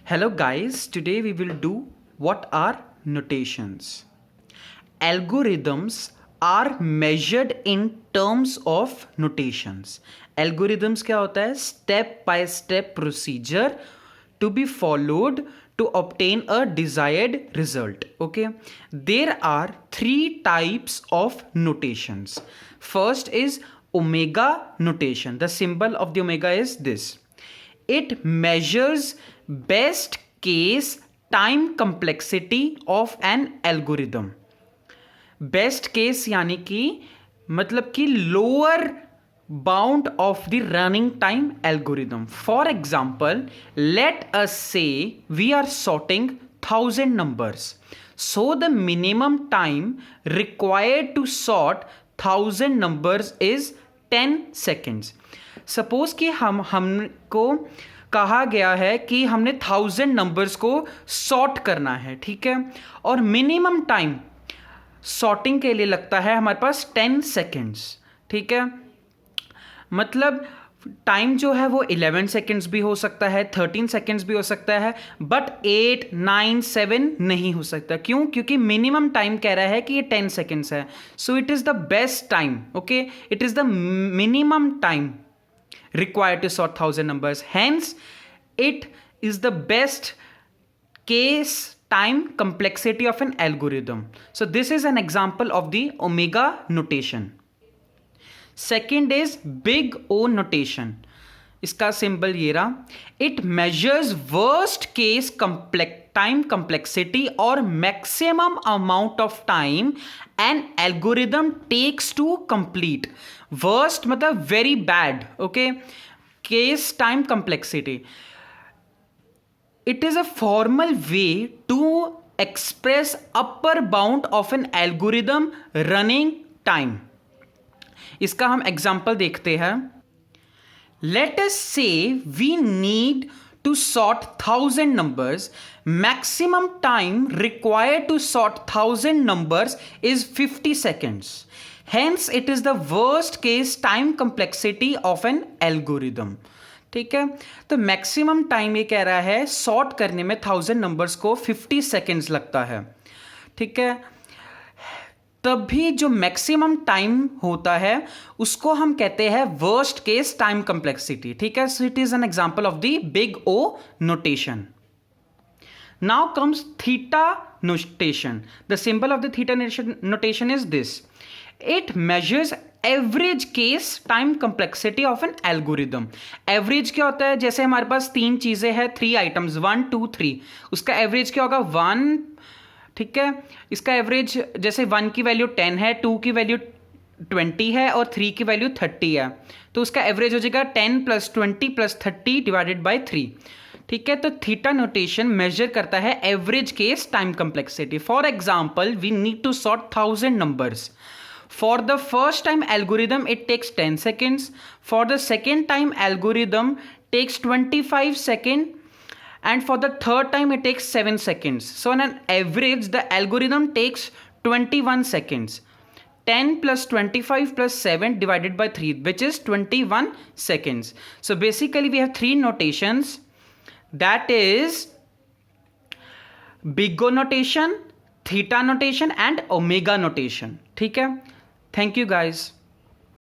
Hello guys, today we will do what are notations. Algorithms are measured in terms of notations. Algorithms क्या होता है? Step by step procedure to be followed to obtain a desired result. Okay, there are three types of notations. First is omega notation. The symbol of the omega is this. It measures best case time complexity of an algorithm. Best case यानी कि मतलब कि lower bound of the running time algorithm. For example, let us say we are sorting 1000 numbers. So the minimum time required to sort 1000 numbers is 10 seconds. Suppose कि हमको कहा गया है कि हमने 1000 नंबर्स को सॉर्ट करना है, ठीक है, और मिनिमम टाइम सॉर्टिंग के लिए लगता है हमारे पास 10 सेकेंड्स. ठीक है, मतलब टाइम जो है वो 11 सेकेंड्स भी हो सकता है, 13 सेकेंड्स भी हो सकता है, बट 8, 9, 7 नहीं हो सकता. क्यों? क्योंकि मिनिमम टाइम कह रहा है कि ये 10 सेकेंड्स है. So it is the best time. Okay, it is the minimum time required to sort 1000 numbers. Hence, it is the best case time complexity of an algorithm. So this is an example of the omega notation. Second is big O notation. इसका symbol ये रहा. It measures worst case time complexity or maximum amount of time an algorithm takes to complete. Worst मतलब very bad. Okay, case time complexity. It is a formal way to express upper bound of an algorithm running time. इसका हम example देखते हैं. Let us say we need to sort 1000 numbers. Maximum time required to sort 1000 numbers is 50 seconds. Hence, it is the worst case time complexity of an algorithm. ठीक है, तो maximum time ये कह रहा है सॉर्ट करने में 1000 नंबर्स को 50 सेकेंड्स लगता है. ठीक है, तभी जो मैक्सिमम टाइम होता है उसको हम कहते हैं वर्स्ट केस टाइम कंप्लेक्सिटी. ठीक है, so it is an example of the big O notation. Now comes theta notation. The symbol of the theta notation is this. It measures average case time complexity of an algorithm. Average क्या होता है? जैसे हमारे पास 3 चीजें हैं, 3 items, 1, 2, 3. उसका average क्या होगा? 1. ठीक है, इसका एवरेज जैसे 1 की वैल्यू 10 है, 2 की वैल्यू 20 है और 3 की वैल्यू 30 है, तो उसका एवरेज हो जाएगा 10 + 20 + 30 डिवाइडेड बाय 3. ठीक है, तो थीटा नोटेशन मेजर करता है average case time complexity. For example, we need to sort 1000 numbers. For the first time algorithm, it takes 10 seconds. For the second time algorithm, takes 25 seconds. And for the third time, it takes 7 seconds. So on an average, the algorithm takes 21 seconds. 10 + 25 + 7 divided by 3, which is 21 seconds. So basically, we have 3 notations. That is big O notation, theta notation, and omega notation. ठीक है, thank you guys.